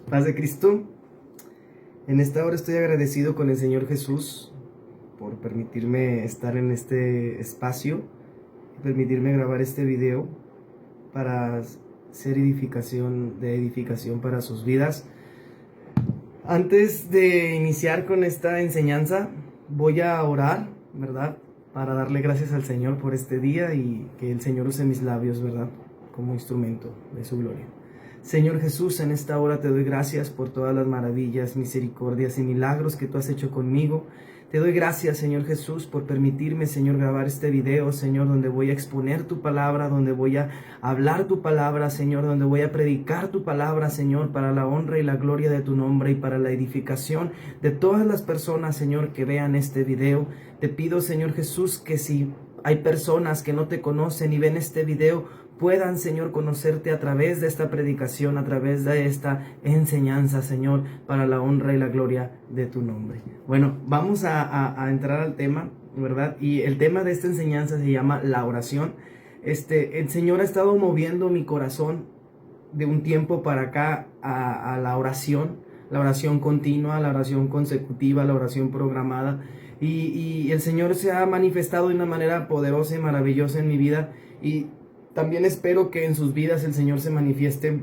Paz de Cristo. En esta hora estoy agradecido con el Señor Jesús por permitirme estar en este espacio y permitirme grabar este video para ser edificación para sus vidas. Antes de iniciar con esta enseñanza, voy a orar, ¿verdad? Para darle gracias al Señor por este día y que el Señor use mis labios, ¿verdad? Como instrumento de su gloria. Señor Jesús, en esta hora te doy gracias por todas las maravillas, misericordias y milagros que tú has hecho conmigo. Te doy gracias, Señor Jesús, por permitirme, Señor, grabar este video, Señor, donde voy a exponer tu palabra, donde voy a hablar tu palabra, Señor, donde voy a predicar tu palabra, Señor, para la honra y la gloria de tu nombre y para la edificación de todas las personas, Señor, que vean este video. Te pido, Señor Jesús, que si hay personas que no te conocen y ven este video, puedan, Señor, conocerte a través de esta predicación, a través de esta enseñanza, Señor, para la honra y la gloria de tu nombre. Bueno, vamos a entrar al tema, ¿verdad? Y el tema de esta enseñanza se llama la oración. El Señor ha estado moviendo mi corazón de un tiempo para acá a la oración continua, la oración consecutiva, la oración programada. Y el Señor se ha manifestado de una manera poderosa y maravillosa en mi vida, y también espero que en sus vidas el Señor se manifieste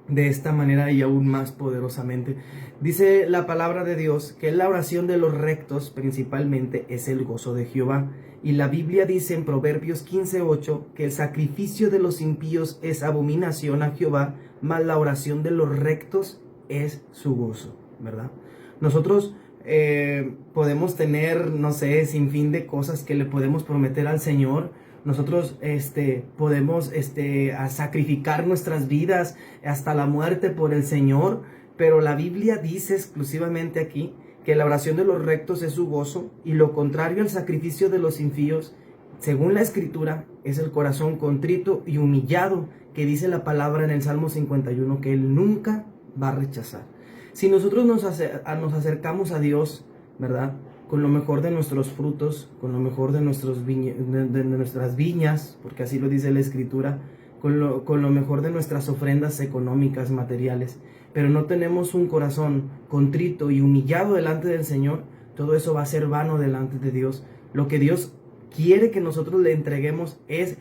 de esta manera y aún más poderosamente. Dice la palabra de Dios que la oración de los rectos principalmente es el gozo de Jehová. Y la Biblia dice en Proverbios 15:8 que el sacrificio de los impíos es abominación a Jehová, mas la oración de los rectos es su gozo, ¿verdad? Nosotros podemos tener, no sé, sin fin de cosas que le podemos prometer al Señor. Nosotros podemos a sacrificar nuestras vidas hasta la muerte por el Señor, pero la Biblia dice exclusivamente aquí que la oración de los rectos es su gozo, y lo contrario al sacrificio de los impíos, según la Escritura, es el corazón contrito y humillado, que dice la palabra en el Salmo 51 que Él nunca va a rechazar. Si nosotros nos acercamos a Dios, ¿verdad?, con lo mejor de nuestros frutos, con lo mejor de nuestras viñas, porque así lo dice la Escritura, con lo mejor de nuestras ofrendas económicas, materiales, pero no tenemos un corazón contrito y humillado delante del Señor, todo eso va a ser vano delante de Dios. Lo que Dios quiere que nosotros le entreguemos es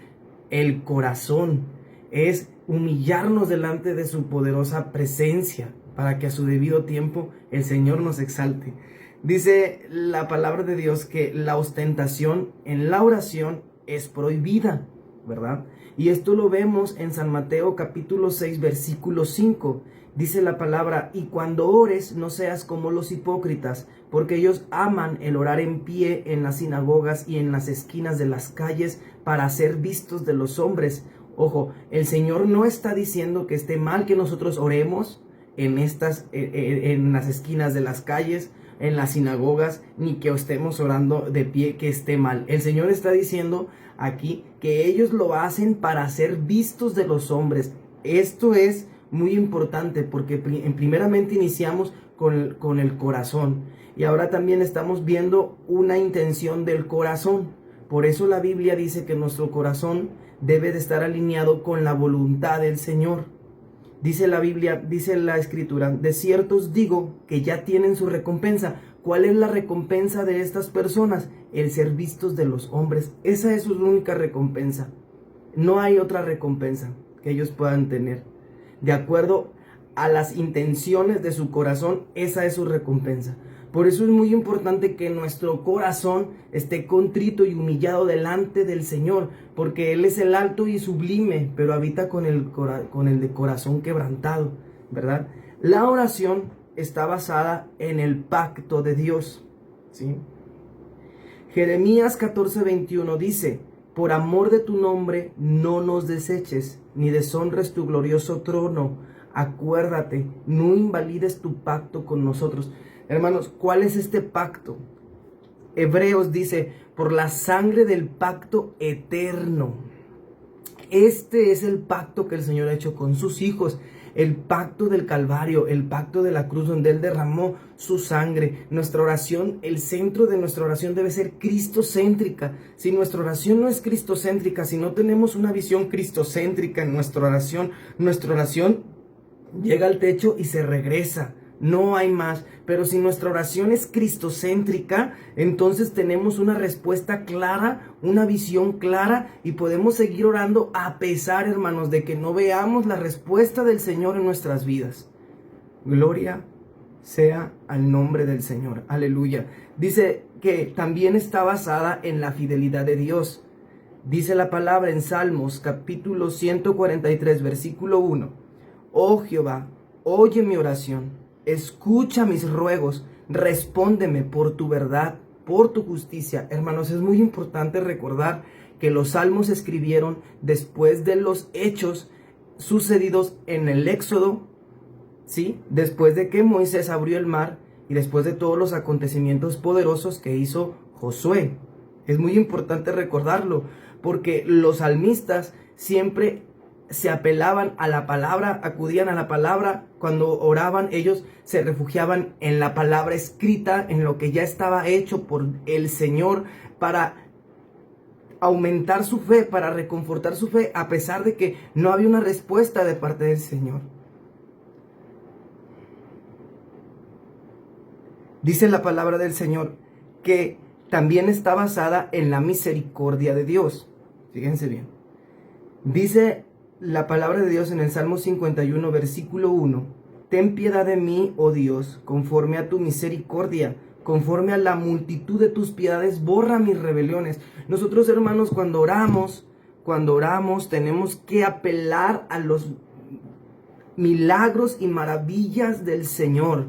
el corazón, es humillarnos delante de su poderosa presencia, para que a su debido tiempo el Señor nos exalte. Dice la palabra de Dios que la ostentación en la oración es prohibida, ¿verdad? Y esto lo vemos en San Mateo capítulo 6, versículo 5. Dice la palabra: y cuando ores no seas como los hipócritas, porque ellos aman el orar en pie en las sinagogas y en las esquinas de las calles para ser vistos de los hombres. Ojo, el Señor no está diciendo que esté mal que nosotros oremos en las esquinas de las calles, en las sinagogas, ni que estemos orando de pie, que esté mal. El Señor está diciendo aquí que ellos lo hacen para ser vistos de los hombres. Esto es muy importante porque primeramente iniciamos con el corazón, y ahora también estamos viendo una intención del corazón. Por eso la Biblia dice que nuestro corazón debe de estar alineado con la voluntad del Señor. Dice la Biblia, dice la Escritura: de cierto os digo que ya tienen su recompensa. ¿Cuál es la recompensa de estas personas? El ser vistos de los hombres. Esa es su única recompensa. No hay otra recompensa que ellos puedan tener. De acuerdo a las intenciones de su corazón, esa es su recompensa. Por eso es muy importante que nuestro corazón esté contrito y humillado delante del Señor, porque Él es el alto y sublime, pero habita con el de corazón quebrantado, ¿verdad? La oración está basada en el pacto de Dios, ¿sí? Jeremías 14:21 dice: por amor de tu nombre no nos deseches, ni deshonres tu glorioso trono. Acuérdate, no invalides tu pacto con nosotros. Hermanos, ¿cuál es este pacto? Hebreos dice: por la sangre del pacto eterno. Este es el pacto que el Señor ha hecho con sus hijos. El pacto del Calvario, el pacto de la cruz, donde Él derramó su sangre. Nuestra oración, el centro de nuestra oración debe ser cristocéntrica. Si nuestra oración no es cristocéntrica, si no tenemos una visión cristocéntrica en nuestra oración llega al techo y se regresa. No hay más. Pero si nuestra oración es cristocéntrica, entonces tenemos una respuesta clara, una visión clara y podemos seguir orando a pesar, hermanos, de que no veamos la respuesta del Señor en nuestras vidas. Gloria sea al nombre del Señor. Aleluya. Dice que también está basada en la fidelidad de Dios. Dice la palabra en Salmos capítulo 143, versículo 1. Oh Jehová, oye mi oración, escucha mis ruegos, respóndeme por tu verdad, por tu justicia. Hermanos, es muy importante recordar que los salmos se escribieron después de los hechos sucedidos en el Éxodo, ¿sí? Después de que Moisés abrió el mar y después de todos los acontecimientos poderosos que hizo Josué. Es muy importante recordarlo, porque los salmistas siempre se apelaban a la palabra, acudían a la palabra. Cuando oraban, ellos se refugiaban en la palabra escrita, en lo que ya estaba hecho por el Señor, para aumentar su fe, para reconfortar su fe, a pesar de que no había una respuesta de parte del Señor. Dice la palabra del Señor que también está basada en la misericordia de Dios. Fíjense bien. Dice la palabra de Dios en el Salmo 51, versículo 1. Ten piedad de mí, oh Dios, conforme a tu misericordia, conforme a la multitud de tus piedades, borra mis rebeliones. Nosotros, hermanos, cuando oramos, tenemos que apelar a los milagros y maravillas del Señor.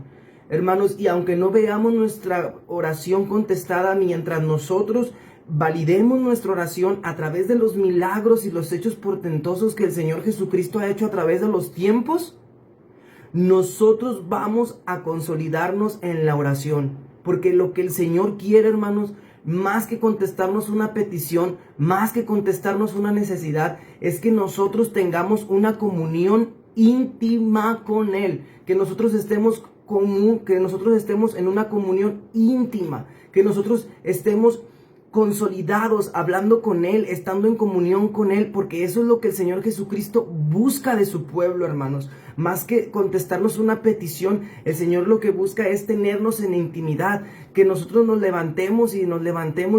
Hermanos, y aunque no veamos nuestra oración contestada, mientras nosotros validemos nuestra oración a través de los milagros y los hechos portentosos que el Señor Jesucristo ha hecho a través de los tiempos, nosotros vamos a consolidarnos en la oración. Porque lo que el Señor quiere, hermanos, más que contestarnos una petición, más que contestarnos una necesidad, es que nosotros tengamos una comunión íntima con Él, que nosotros estemos en una comunión íntima, que nosotros estemos consolidados, hablando con Él, estando en comunión con Él, porque eso es lo que el Señor Jesucristo busca de su pueblo, hermanos. Más que contestarnos una petición, el Señor lo que busca es tenernos en intimidad, que nosotros nos levantemos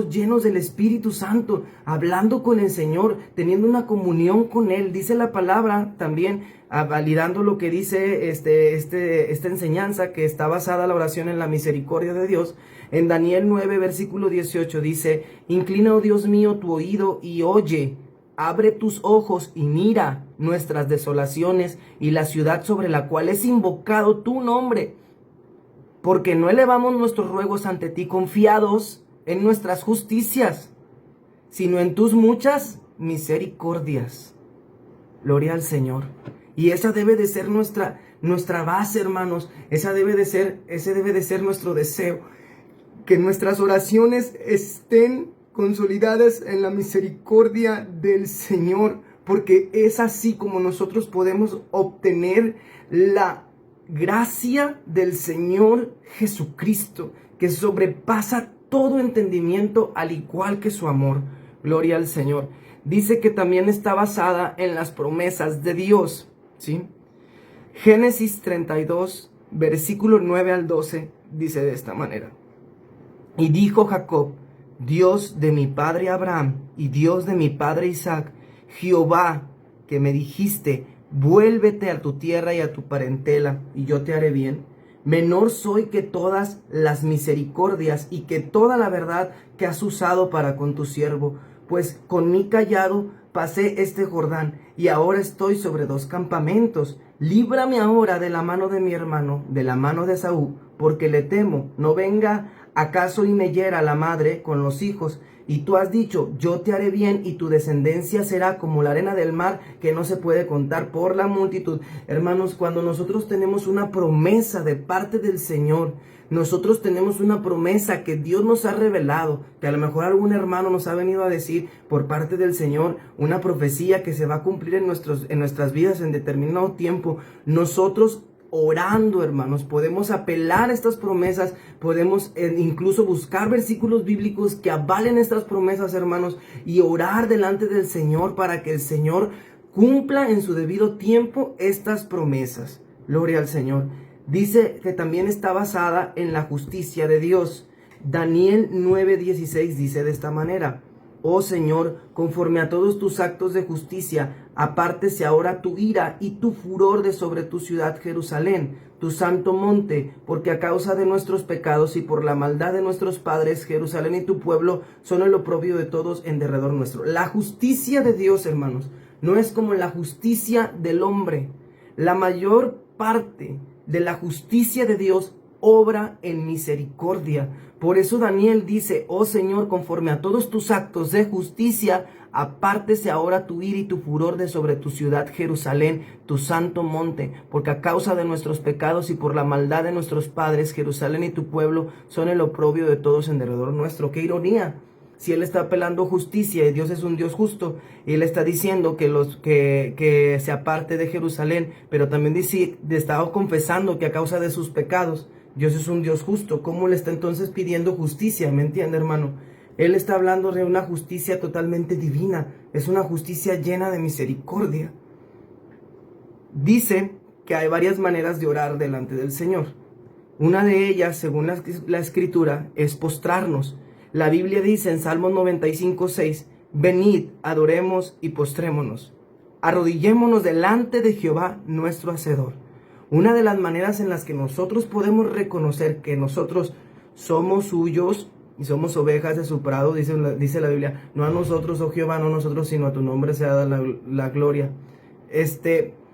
llenos del Espíritu Santo, hablando con el Señor, teniendo una comunión con Él. Dice la palabra también, validando lo que dice esta enseñanza, que está basada la oración en la misericordia de Dios. En Daniel 9, versículo 18 dice: inclina, oh Dios mío, tu oído y oye, abre tus ojos y mira nuestras desolaciones y la ciudad sobre la cual es invocado tu nombre, porque no elevamos nuestros ruegos ante ti confiados en nuestras justicias, sino en tus muchas misericordias. Gloria al Señor. Y esa debe de ser nuestra base, hermanos. Ese debe de ser nuestro deseo, que nuestras oraciones estén consolidadas en la misericordia del Señor, porque es así como nosotros podemos obtener la gracia del Señor Jesucristo, que sobrepasa todo entendimiento, al igual que su amor. Gloria al Señor. Dice que también está basada en las promesas de Dios, ¿sí? Génesis 32, versículo 9 al 12, dice de esta manera: y dijo Jacob: Dios de mi padre Abraham y Dios de mi padre Isaac, Jehová, que me dijiste, vuélvete a tu tierra y a tu parentela, y yo te haré bien. Menor soy que todas las misericordias y que toda la verdad que has usado para con tu siervo, pues con mi cayado pasé este Jordán, y ahora estoy sobre 2 campamentos. Líbrame ahora de la mano de mi hermano, de la mano de Esaú, porque le temo, no venga acaso y me hiera la madre con los hijos. Y tú has dicho: yo te haré bien, y tu descendencia será como la arena del mar, que no se puede contar por la multitud. Hermanos, cuando nosotros tenemos una promesa de parte del Señor, nosotros tenemos una promesa que Dios nos ha revelado, que a lo mejor algún hermano nos ha venido a decir por parte del Señor, una profecía que se va a cumplir en nuestras vidas en determinado tiempo. Nosotros, orando, hermanos, podemos apelar a estas promesas, podemos incluso buscar versículos bíblicos que avalen estas promesas, hermanos, y orar delante del Señor para que el Señor cumpla en su debido tiempo estas promesas. Gloria al Señor. Dice que también está basada en la justicia de Dios. Daniel 9:16 dice de esta manera: Oh Señor, conforme a todos tus actos de justicia, apártese ahora tu ira y tu furor de sobre tu ciudad Jerusalén, tu santo monte, porque a causa de nuestros pecados y por la maldad de nuestros padres, Jerusalén y tu pueblo son el oprobio de todos en derredor nuestro. La justicia de Dios, hermanos, no es como la justicia del hombre. La mayor parte de la justicia de Dios obra en misericordia. Por eso Daniel dice: oh Señor, conforme a todos tus actos de justicia, apártese ahora tu ira y tu furor de sobre tu ciudad Jerusalén, tu santo monte, porque a causa de nuestros pecados y por la maldad de nuestros padres, Jerusalén y tu pueblo son el oprobio de todos en derredor nuestro. ¡Qué ironía! Si Él está apelando justicia y Dios es un Dios justo, y Él está diciendo que se aparte de Jerusalén, pero también dice, estaba confesando que a causa de sus pecados, Dios es un Dios justo. ¿Cómo le está entonces pidiendo justicia? ¿Me entiende, hermano? Él está hablando de una justicia totalmente divina. Es una justicia llena de misericordia. Dice que hay varias maneras de orar delante del Señor. Una de ellas, según la Escritura, es postrarnos. La Biblia dice en Salmos 95:6: venid, adoremos y postrémonos. Arrodillémonos delante de Jehová nuestro Hacedor. Una de las maneras en las que nosotros podemos reconocer que nosotros somos suyos y somos ovejas de su prado, dice la Biblia: no a nosotros, oh Jehová, no a nosotros, sino a tu nombre sea dada la gloria.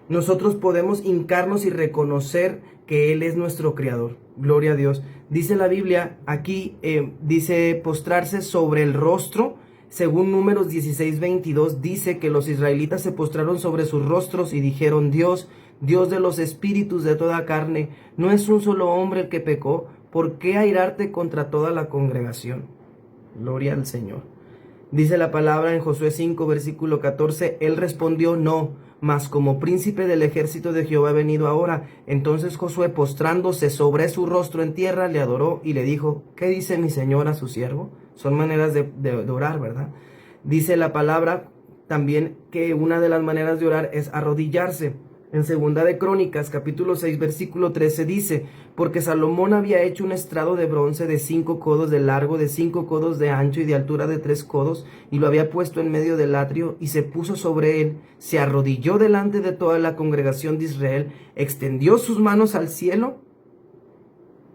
Nosotros podemos hincarnos y reconocer que Él es nuestro Creador. Gloria a Dios. Dice la Biblia aquí, dice postrarse sobre el rostro. Según Números 16:22, dice que los israelitas se postraron sobre sus rostros y dijeron: Dios, Dios de los espíritus de toda carne, ¿no es un solo hombre el que pecó? ¿Por qué airarte contra toda la congregación? Gloria al Señor. Dice la palabra en Josué 5, versículo 14, Él respondió: no, mas como príncipe del ejército de Jehová he venido ahora. Entonces Josué, postrándose sobre su rostro en tierra, le adoró y le dijo: ¿qué dice mi señor a su siervo? Son maneras de orar, ¿verdad? Dice la palabra también que una de las maneras de orar es arrodillarse. En Segunda de Crónicas, capítulo 6, versículo 13 dice: porque Salomón había hecho un estrado de bronce de 5 codos de largo, de 5 codos de ancho y de altura de 3 codos, y lo había puesto en medio del atrio, y se puso sobre él, se arrodilló delante de toda la congregación de Israel, extendió sus manos al cielo,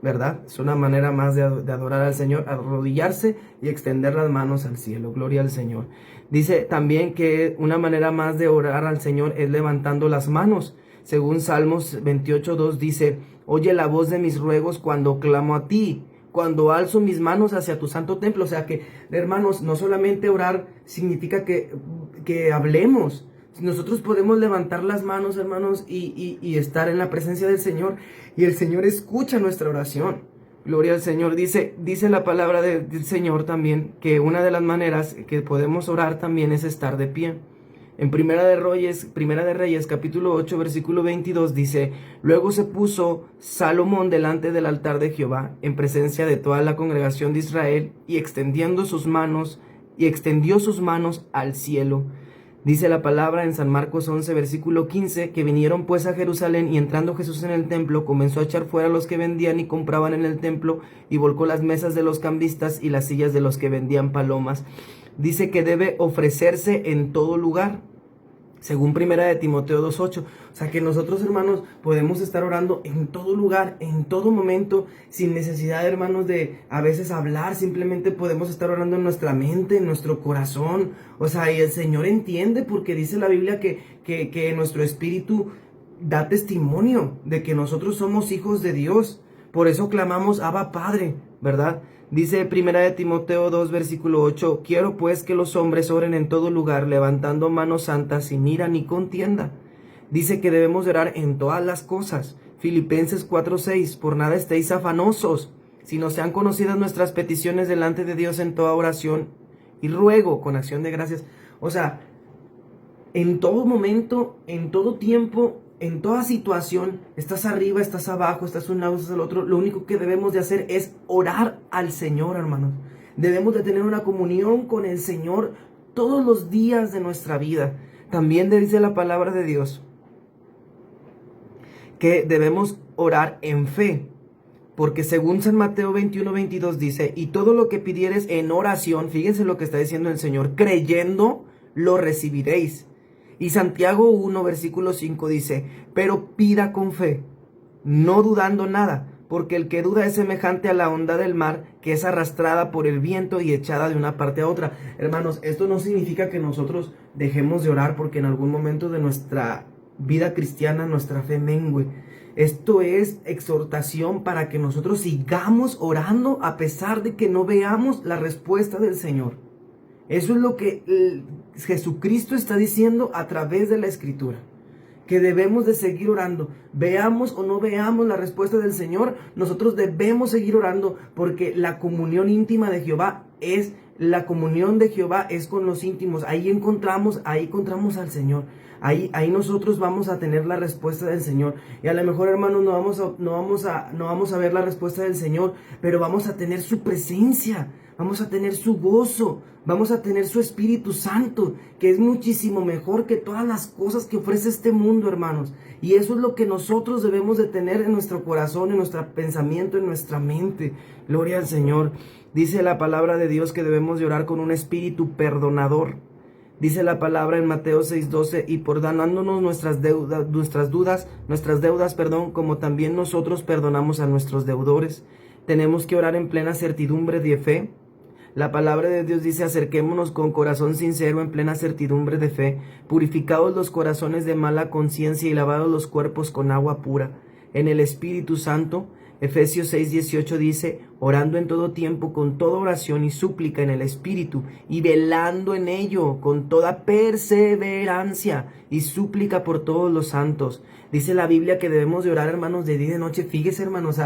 ¿verdad? Es una manera más de adorar al Señor, arrodillarse y extender las manos al cielo. Gloria al Señor. Dice también que una manera más de orar al Señor es levantando las manos. Según Salmos 28:2 dice: oye la voz de mis ruegos cuando clamo a ti, cuando alzo mis manos hacia tu santo templo. O sea que, hermanos, no solamente orar significa que hablemos. Nosotros podemos levantar las manos, hermanos, y estar en la presencia del Señor, y el Señor escucha nuestra oración. Gloria al Señor. Dice la palabra del Señor también que una de las maneras que podemos orar también es estar de pie. En Primera de Reyes, capítulo 8, versículo 22 dice: luego se puso Salomón delante del altar de Jehová, en presencia de toda la congregación de Israel, y extendió sus manos al cielo. Dice la palabra en San Marcos 11, versículo 15, que vinieron pues a Jerusalén, y entrando Jesús en el templo, comenzó a echar fuera a los que vendían y compraban en el templo, y volcó las mesas de los cambistas y las sillas de los que vendían palomas. Dice que debe ofrecerse en todo lugar, según Primera de Timoteo 2:8. O sea que nosotros, hermanos, podemos estar orando en todo lugar, en todo momento, sin necesidad, hermanos, de a veces hablar. Simplemente podemos estar orando en nuestra mente, en nuestro corazón. O sea, y el Señor entiende, porque dice la Biblia que nuestro espíritu da testimonio de que nosotros somos hijos de Dios. Por eso clamamos: Abba Padre, ¿verdad? Dice Primera de Timoteo 2, versículo 8: quiero pues que los hombres oren en todo lugar, levantando manos santas, sin ira ni contienda. Dice que debemos orar en todas las cosas. Filipenses 4:6: por nada estéis afanosos, sino sean conocidas nuestras peticiones delante de Dios en toda oración y ruego con acción de gracias. O sea, en todo momento, en todo tiempo, en toda situación, estás arriba, estás abajo, estás un lado, estás al otro, lo único que debemos de hacer es orar al Señor, hermanos. Debemos de tener una comunión con el Señor todos los días de nuestra vida. También dice la palabra de Dios que debemos orar en fe. Porque según San Mateo 21:22 dice, y todo lo que pidieres en oración, fíjense lo que está diciendo el Señor, creyendo lo recibiréis. Y Santiago 1:5 dice, pero pida con fe, no dudando nada, porque el que duda es semejante a la onda del mar, que es arrastrada por el viento y echada de una parte a otra. Hermanos, esto no significa que nosotros dejemos de orar porque en algún momento de nuestra vida cristiana nuestra fe mengue. Esto es exhortación para que nosotros sigamos orando a pesar de que no veamos la respuesta del Señor. Eso es lo que Jesucristo está diciendo a través de la Escritura. Que debemos de seguir orando. Veamos o no veamos la respuesta del Señor, nosotros debemos seguir orando porque la comunión íntima de Jehová es la comunión de Jehová es con los íntimos. Ahí encontramos al Señor. Ahí nosotros vamos a tener la respuesta del Señor. Y a lo mejor, hermanos, no vamos a ver la respuesta del Señor, pero vamos a tener su presencia, vamos a tener su gozo, vamos a tener su Espíritu Santo, que es muchísimo mejor que todas las cosas que ofrece este mundo, hermanos. Y eso es lo que nosotros debemos de tener en nuestro corazón, en nuestro pensamiento, en nuestra mente. Gloria al Señor. Dice la palabra de Dios que debemos de orar con un espíritu perdonador. Dice la palabra en Mateo 6:12, y perdonándonos nuestras deudas, como también nosotros perdonamos a nuestros deudores. Tenemos que orar en plena certidumbre de fe. La palabra de Dios dice, acerquémonos con corazón sincero en plena certidumbre de fe, purificados los corazones de mala conciencia y lavados los cuerpos con agua pura, en el Espíritu Santo. Efesios 6:18 dice, orando en todo tiempo con toda oración y súplica en el Espíritu, y velando en ello con toda perseverancia y súplica por todos los santos. Dice la Biblia que debemos de orar, hermanos, de día y de noche. Fíjese, hermanos,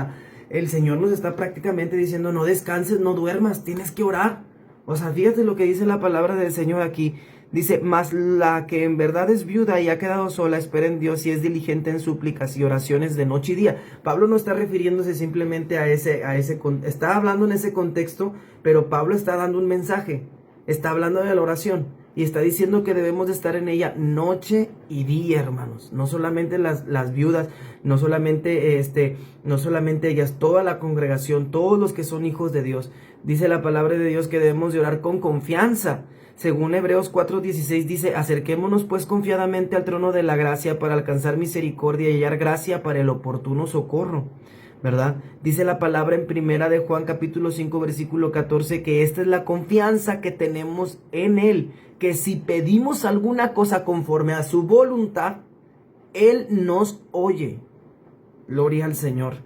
el Señor nos está prácticamente diciendo, no descanses, no duermas, tienes que orar. O sea, fíjate lo que dice la palabra del Señor aquí. Dice, mas la que en verdad es viuda y ha quedado sola, espera en Dios y es diligente en súplicas y oraciones de noche y día. Pablo no está refiriéndose simplemente está hablando en ese contexto, pero Pablo está dando un mensaje, está hablando de la oración y está diciendo que debemos de estar en ella noche y día, hermanos. No solamente las viudas, no solamente ellas, toda la congregación, todos los que son hijos de Dios. Dice la palabra de Dios que debemos de orar con confianza. Según Hebreos 4:16 dice, acerquémonos pues confiadamente al trono de la gracia para alcanzar misericordia y hallar gracia para el oportuno socorro, ¿verdad? Dice la palabra en primera de Juan capítulo 5 versículo 14 que esta es la confianza que tenemos en Él, que si pedimos alguna cosa conforme a su voluntad, Él nos oye. Gloria al Señor.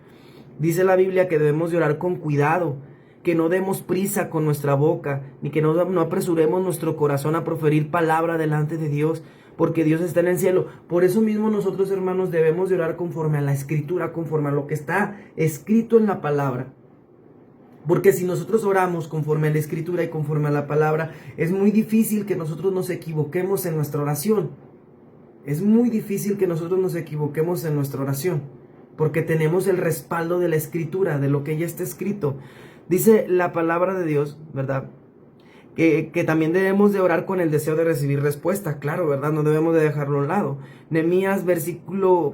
Dice la Biblia que debemos de orar con cuidado, que no demos prisa con nuestra boca, ni que no apresuremos nuestro corazón a proferir palabra delante de Dios, porque Dios está en el cielo. Por eso mismo nosotros, hermanos, debemos de orar conforme a la Escritura, conforme a lo que está escrito en la palabra. Porque si nosotros oramos conforme a la Escritura y conforme a la palabra, es muy difícil que nosotros nos equivoquemos en nuestra oración. Es muy difícil que nosotros nos equivoquemos en nuestra oración, porque tenemos el respaldo de la Escritura, de lo que ya está escrito. Dice la palabra de Dios, ¿verdad? Que también debemos de orar con el deseo de recibir respuesta, claro, ¿verdad? No debemos de dejarlo a un lado. Nehemías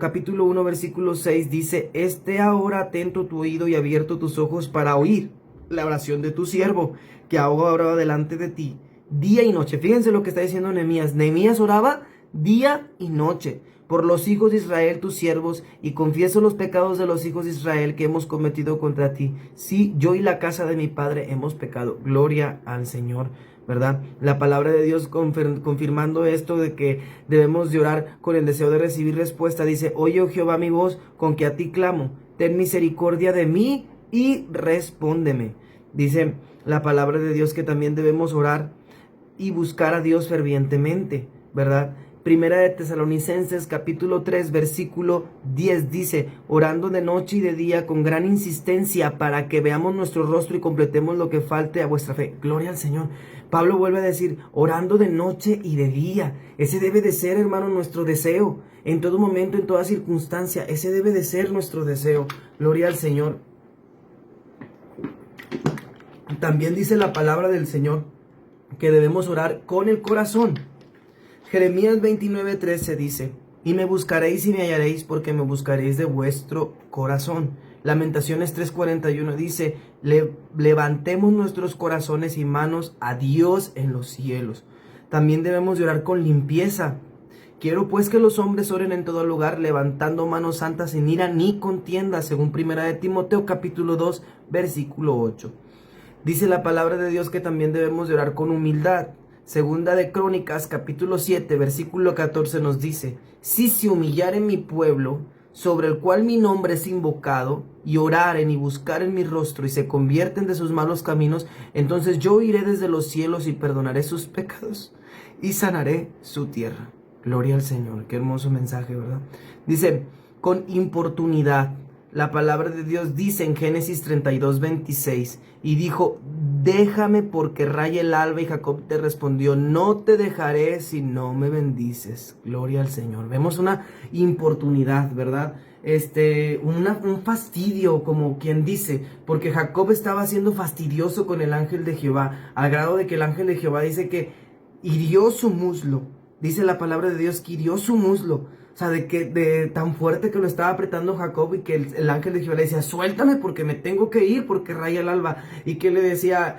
capítulo 1, versículo 6 dice, esté ahora atento tu oído y abierto tus ojos para oír la oración de tu siervo, que hago ahora delante de ti, día y noche. Fíjense lo que está diciendo Nehemías. Nehemías oraba día y noche por los hijos de Israel, tus siervos, y confieso los pecados de los hijos de Israel que hemos cometido contra ti. Sí, yo y la casa de mi padre hemos pecado. Gloria al Señor, ¿verdad? La palabra de Dios confirmando esto de que debemos de orar con el deseo de recibir respuesta. Dice, oye, oh Jehová, mi voz, con que a ti clamo. Ten misericordia de mí y respóndeme. Dice la palabra de Dios que también debemos orar y buscar a Dios fervientemente, ¿verdad? Primera de Tesalonicenses capítulo 3 versículo 10 dice, orando de noche y de día con gran insistencia para que veamos nuestro rostro y completemos lo que falte a vuestra fe. Gloria al Señor. Pablo vuelve a decir, orando de noche y de día. Ese debe de ser, hermano, nuestro deseo. En todo momento, en toda circunstancia, ese debe de ser nuestro deseo. Gloria al Señor. También dice la palabra del Señor que debemos orar con el corazón. Jeremías 29:13 dice, Y me buscaréis y me hallaréis, porque me buscaréis de vuestro corazón. Lamentaciones 3:41 dice, levantemos nuestros corazones y manos a Dios en los cielos. También debemos de orar con limpieza. Quiero pues que los hombres oren en todo lugar, levantando manos santas sin ira ni contienda, según 1 de Timoteo capítulo 2, versículo 8. Dice la palabra de Dios que también debemos de orar con humildad. Segunda de Crónicas capítulo 7, versículo 14 nos dice, si se humillare mi pueblo, sobre el cual mi nombre es invocado, y oraren y buscaren mi rostro, y se convierten de sus malos caminos, entonces yo iré desde los cielos y perdonaré sus pecados, y sanaré su tierra. Gloria al Señor, qué hermoso mensaje, ¿verdad? Dice, con importunidad. La palabra de Dios dice en Génesis 32:26, y dijo, déjame porque raya el alba, y Jacob te respondió, no te dejaré si no me bendices. Gloria al Señor. Vemos una importunidad, ¿verdad? Un fastidio, como quien dice, porque Jacob estaba siendo fastidioso con el ángel de Jehová, al grado de que el ángel de Jehová dice que hirió su muslo. Dice la palabra de Dios que hirió su muslo. O sea, de tan fuerte que lo estaba apretando Jacob, y que el ángel de Jehová le decía, suéltame porque me tengo que ir porque raya el alba. Y que le decía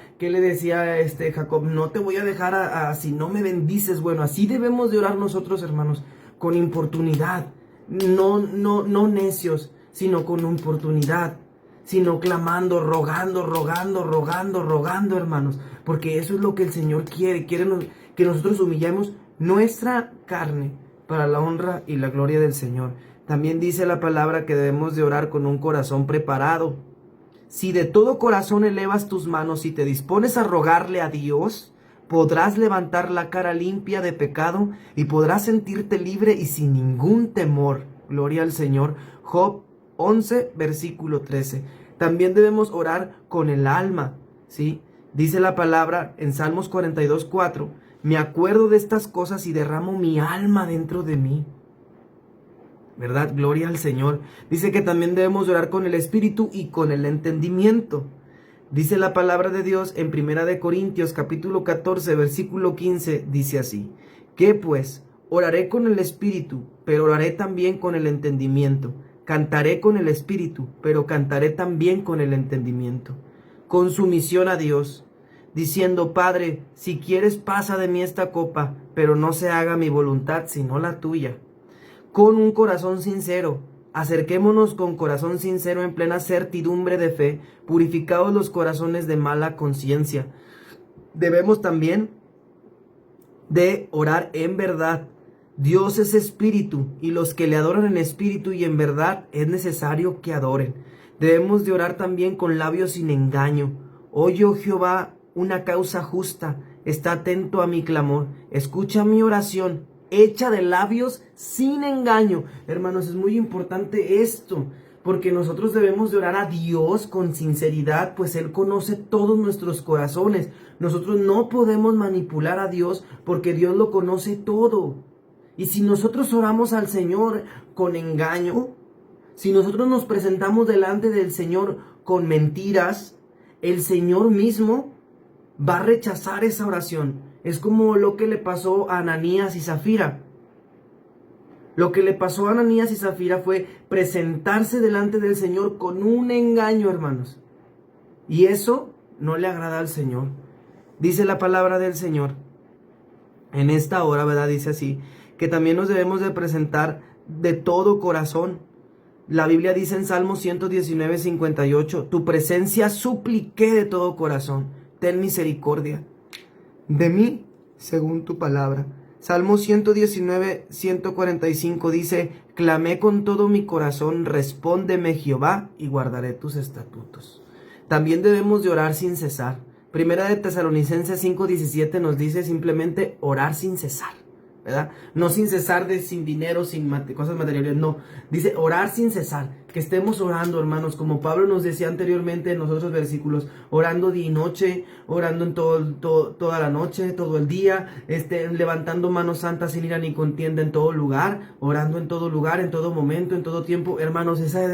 Jacob, no te voy a dejar si no me bendices. Bueno, así debemos de orar nosotros, hermanos, con importunidad. No necios, sino con importunidad. Sino clamando, rogando, hermanos. Porque eso es lo que el Señor quiere. Quiere que nosotros humillemos nuestra carne para la honra y la gloria del Señor. También dice la palabra que debemos de orar con un corazón preparado. Si de todo corazón elevas tus manos y te dispones a rogarle a Dios, podrás levantar la cara limpia de pecado y podrás sentirte libre y sin ningún temor. Gloria al Señor. Job 11, versículo 13. También debemos orar con el alma, ¿sí? Dice la palabra en Salmos 42:4, me acuerdo de estas cosas y derramo mi alma dentro de mí. ¿Verdad? Gloria al Señor. Dice que también debemos orar con el espíritu y con el entendimiento. Dice la palabra de Dios en 1 de Corintios capítulo 14, versículo 15, dice así, ¿qué pues? Oraré con el espíritu, pero oraré también con el entendimiento. Cantaré con el espíritu, pero cantaré también con el entendimiento. Con sumisión a Dios, diciendo, Padre, si quieres pasa de mí esta copa, pero no se haga mi voluntad sino la tuya. Con un corazón sincero, acerquémonos con corazón sincero en plena certidumbre de fe, purificados los corazones de mala conciencia. Debemos también de orar en verdad. Dios es espíritu, y los que le adoran en espíritu y en verdad es necesario que adoren. Debemos de orar también con labios sin engaño. Oye, oh Jehová, una causa justa, está atento a mi clamor, escucha mi oración, hecha de labios sin engaño. Hermanos, es muy importante esto, porque nosotros debemos de orar a Dios con sinceridad, pues Él conoce todos nuestros corazones. Nosotros no podemos manipular a Dios, porque Dios lo conoce todo. Y si nosotros oramos al Señor con engaño, si nosotros nos presentamos delante del Señor con mentiras, el Señor mismo va a rechazar esa oración. Es como lo que le pasó a Ananías y Zafira. Lo que le pasó a Ananías y Zafira fue presentarse delante del Señor con un engaño, hermanos. Y eso no le agrada al Señor. Dice la palabra del Señor en esta hora, ¿verdad? Dice así, que también nos debemos de presentar de todo corazón. La Biblia dice en Salmo 119:58, tu presencia supliqué de todo corazón, ten misericordia de mí según tu palabra. Salmo 119:145 dice, clamé con todo mi corazón, respóndeme Jehová y guardaré tus estatutos. También debemos de orar sin cesar. Primera de Tesalonicenses 5:17 nos dice simplemente orar sin cesar, ¿verdad? No sin cesar sin dinero, sin cosas materiales, no. Dice orar sin cesar, que estemos orando, hermanos, como Pablo nos decía anteriormente en los otros versículos, orando día y noche, orando en toda la noche, todo el día, levantando manos santas sin ira ni contienda en todo lugar, orando en todo lugar, en todo momento, en todo tiempo. Hermanos, ese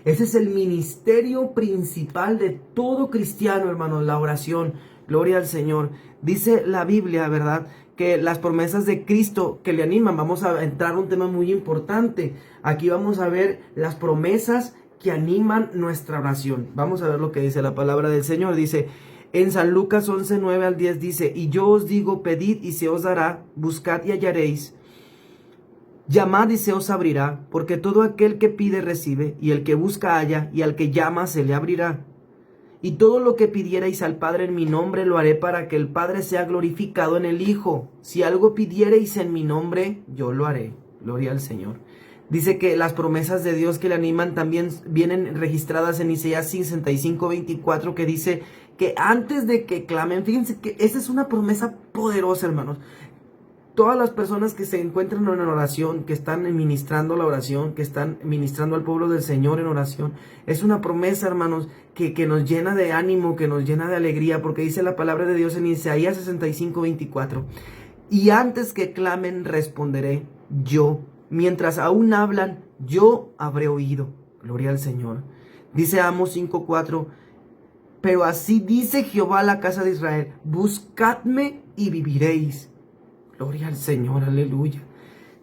es el ministerio principal de todo cristiano, hermanos, la oración. Gloria al Señor. Dice la Biblia, ¿verdad?, que las promesas de Cristo que le animan. Vamos a entrar a un tema muy importante. Aquí vamos a ver las promesas que animan nuestra oración. Vamos a ver lo que dice la palabra del Señor. Dice en San Lucas 11, 9 al 10, dice: y yo os digo, pedid y se os dará, buscad y hallaréis, llamad y se os abrirá, porque todo aquel que pide recibe, y el que busca halla, y al que llama se le abrirá. Y todo lo que pidierais al Padre en mi nombre lo haré, para que el Padre sea glorificado en el Hijo. Si algo pidierais en mi nombre, yo lo haré. Gloria al Señor. Dice que las promesas de Dios que le animan también vienen registradas en Isaías 65, 24, que dice que antes de que clamen, fíjense que esa es una promesa poderosa, hermanos. Todas las personas que se encuentran en oración, que están ministrando la oración, que están ministrando al pueblo del Señor en oración, es una promesa, hermanos, que nos llena de ánimo, que nos llena de alegría, porque dice la palabra de Dios en Isaías 65, 24. Y antes que clamen, responderé yo. Mientras aún hablan, yo habré oído. Gloria al Señor. Dice Amos 5, 4. Pero así dice Jehová a la casa de Israel: buscadme y viviréis. Gloria al Señor, aleluya.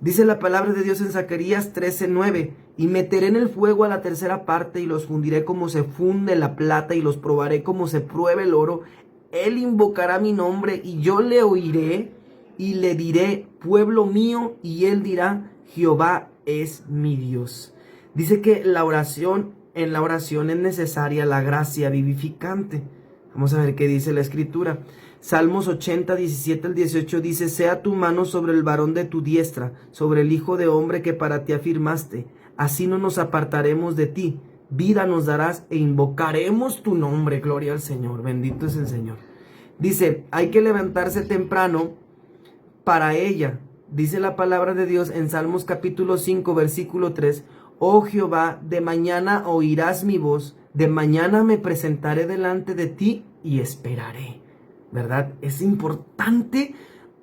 Dice la palabra de Dios en Zacarías 13:9: y meteré en el fuego a la tercera parte, y los fundiré como se funde la plata, y los probaré como se prueba el oro. Él invocará mi nombre, y yo le oiré, y le diré: pueblo mío, y él dirá: Jehová es mi Dios. Dice que en la oración es necesaria la gracia vivificante. Vamos a ver qué dice la Escritura. Salmos 80, 17 al 18 dice: sea tu mano sobre el varón de tu diestra, sobre el hijo de hombre que para ti afirmaste. Así no nos apartaremos de ti. Vida nos darás e invocaremos tu nombre. Gloria al Señor. Bendito es el Señor. Dice: hay que levantarse temprano para ella. Dice la palabra de Dios en Salmos capítulo 5, versículo 3: oh Jehová, de mañana oirás mi voz, de mañana me presentaré delante de ti y esperaré. ¿Verdad? Es importante,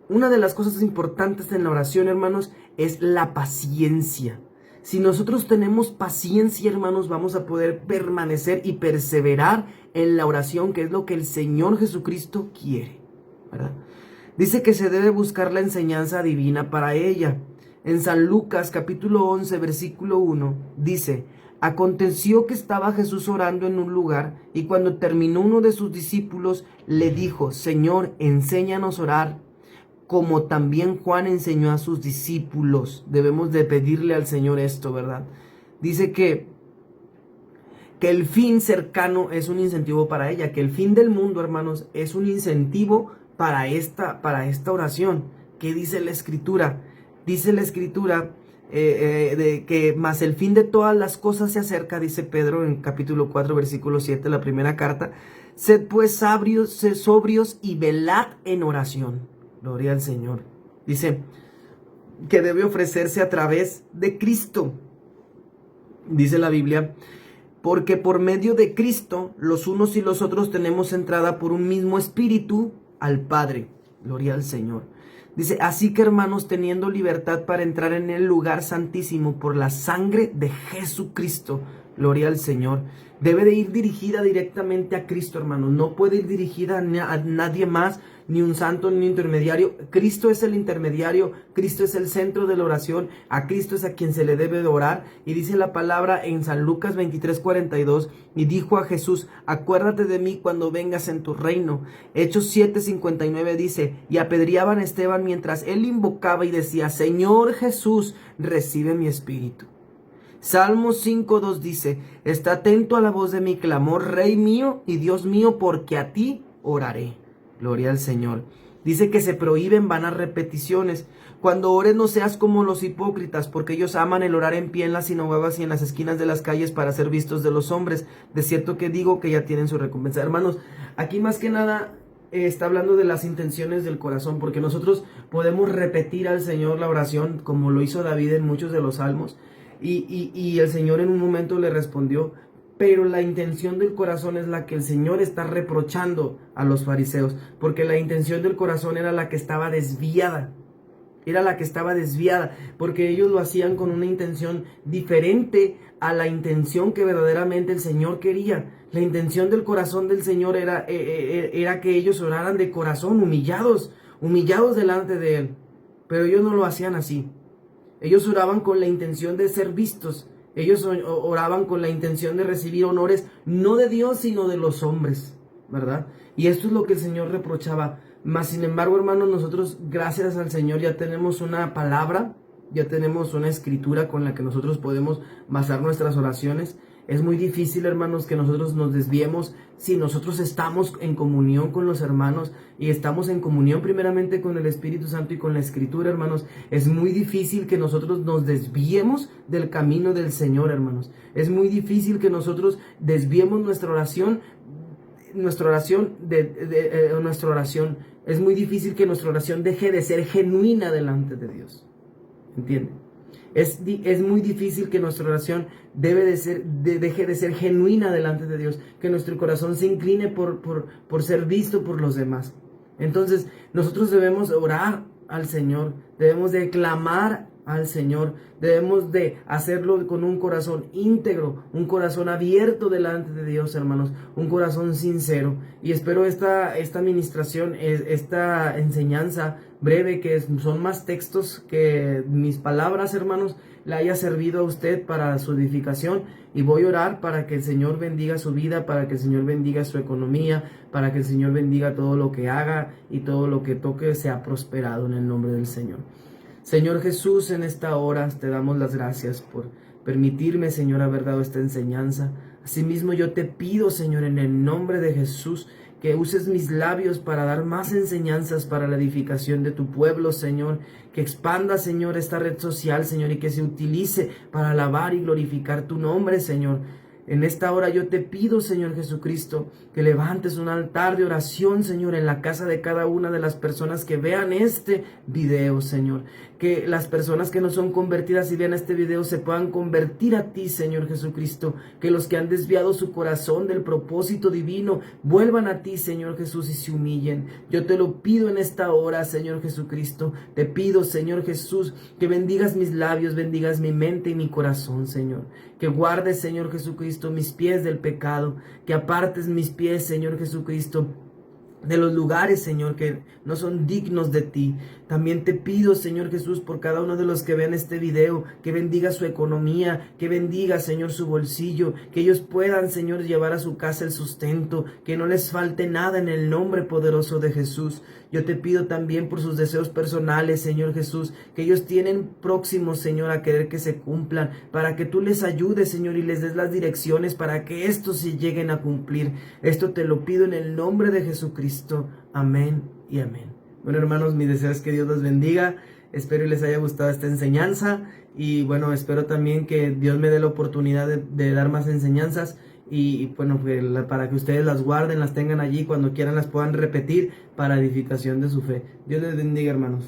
una de las cosas importantes en la oración, hermanos, es la paciencia. Si nosotros tenemos paciencia, hermanos, vamos a poder permanecer y perseverar en la oración, que es lo que el Señor Jesucristo quiere, ¿verdad? Dice que se debe buscar la enseñanza divina para ella. En San Lucas capítulo 11, versículo 1, dice: aconteció que estaba Jesús orando en un lugar, y cuando terminó, uno de sus discípulos le dijo: Señor, enséñanos a orar, como también Juan enseñó a sus discípulos. Debemos de pedirle al Señor esto, ¿verdad? Dice que el fin cercano es un incentivo para ella, que el fin del mundo, hermanos, es un incentivo para esta oración. ¿Qué dice la Escritura? Dice la Escritura de que más el fin de todas las cosas se acerca, dice Pedro en capítulo 4, versículo 7, la primera carta: sed pues sobrios y velad en oración. Gloria al Señor. Dice que debe ofrecerse a través de Cristo. Dice la Biblia: porque por medio de Cristo los unos y los otros tenemos entrada por un mismo espíritu al Padre. Gloria al Señor. Dice: así que, hermanos, teniendo libertad para entrar en el lugar santísimo por la sangre de Jesucristo. Gloria al Señor. Debe de ir dirigida directamente a Cristo, hermanos. No puede ir dirigida a nadie más, ni un santo, ni un intermediario. Cristo es el intermediario. Cristo es el centro de la oración. A Cristo es a quien se le debe de orar. Y dice la palabra en San Lucas 23:42: y dijo a Jesús: acuérdate de mí cuando vengas en tu reino. Hechos 7:59 dice: y apedreaban a Esteban mientras él invocaba y decía: Señor Jesús, recibe mi espíritu. Salmos 5:2 dice: está atento a la voz de mi clamor, Rey mío y Dios mío, porque a ti oraré. Gloria al Señor. Dice que se prohíben vanas repeticiones. Cuando ores, no seas como los hipócritas, porque ellos aman el orar en pie en las sinagogas y en las esquinas de las calles para ser vistos de los hombres. De cierto que digo que ya tienen su recompensa. Hermanos, aquí más que nada está hablando de las intenciones del corazón, porque nosotros podemos repetir al Señor la oración como lo hizo David en muchos de los salmos. Y el Señor en un momento le respondió, pero la intención del corazón es la que el Señor está reprochando a los fariseos, porque la intención del corazón era la que estaba desviada. Porque ellos lo hacían con una intención diferente a la intención que verdaderamente el Señor quería. La intención del corazón del Señor era que ellos oraran de corazón, humillados, humillados delante de Él. Pero ellos no lo hacían así. Ellos oraban con la intención de ser vistos. Ellos oraban con la intención de recibir honores, no de Dios, sino de los hombres, ¿verdad? Y esto es lo que el Señor reprochaba. Mas, sin embargo, hermanos, nosotros, gracias al Señor, ya tenemos una palabra, ya tenemos una escritura con la que nosotros podemos basar nuestras oraciones. Es muy difícil, hermanos, que nosotros nos desviemos si nosotros estamos en comunión con los hermanos y estamos en comunión primeramente con el Espíritu Santo y con la Escritura, hermanos. Es muy difícil que nosotros nos desviemos del camino del Señor, hermanos. Es muy difícil que nosotros desviemos nuestra oración. Es muy difícil que nuestra oración deje de ser genuina delante de Dios. ¿Entienden? Es muy difícil que nuestra oración deje de ser genuina delante de Dios, que nuestro corazón se incline por ser visto por los demás. Entonces, nosotros debemos orar al Señor, debemos de clamar al Señor, debemos de hacerlo con un corazón íntegro, un corazón abierto delante de Dios, hermanos, un corazón sincero. Y espero esta administración, esta enseñanza breve, que son más textos que mis palabras, hermanos, le haya servido a usted para su edificación. Y voy a orar para que el Señor bendiga su vida, para que el Señor bendiga su economía, para que el Señor bendiga todo lo que haga y todo lo que toque sea prosperado en el nombre del Señor. Señor Jesús, en esta hora te damos las gracias por permitirme, Señor, haber dado esta enseñanza. Asimismo, yo te pido, Señor, en el nombre de Jesús, que uses mis labios para dar más enseñanzas para la edificación de tu pueblo, Señor. Que expanda, Señor, esta red social, Señor, y que se utilice para alabar y glorificar tu nombre, Señor. En esta hora yo te pido, Señor Jesucristo, que levantes un altar de oración, Señor, en la casa de cada una de las personas que vean este video, Señor. Que las personas que no son convertidas y vean este video se puedan convertir a ti, Señor Jesucristo. Que los que han desviado su corazón del propósito divino vuelvan a ti, Señor Jesús, y se humillen. Yo te lo pido en esta hora, Señor Jesucristo. Te pido, Señor Jesús, que bendigas mis labios, bendigas mi mente y mi corazón, Señor. Que guardes, Señor Jesucristo, mis pies del pecado. Que apartes mis pies, Señor Jesucristo, de los lugares, Señor, que no son dignos de ti. También te pido, Señor Jesús, por cada uno de los que vean este video, que bendiga su economía, que bendiga, Señor, su bolsillo, que ellos puedan, Señor, llevar a su casa el sustento, que no les falte nada en el nombre poderoso de Jesús. Yo te pido también por sus deseos personales, Señor Jesús, que ellos tienen próximos, Señor, a querer que se cumplan, para que tú les ayudes, Señor, y les des las direcciones para que estos se lleguen a cumplir. Esto te lo pido en el nombre de Jesucristo. Amén y amén. Bueno, hermanos, mi deseo es que Dios los bendiga. Espero y les haya gustado esta enseñanza. Y bueno, espero también que Dios me dé la oportunidad de dar más enseñanzas. Y bueno, para que ustedes las guarden, las tengan allí, cuando quieran las puedan repetir para edificación de su fe. Dios les bendiga, hermanos.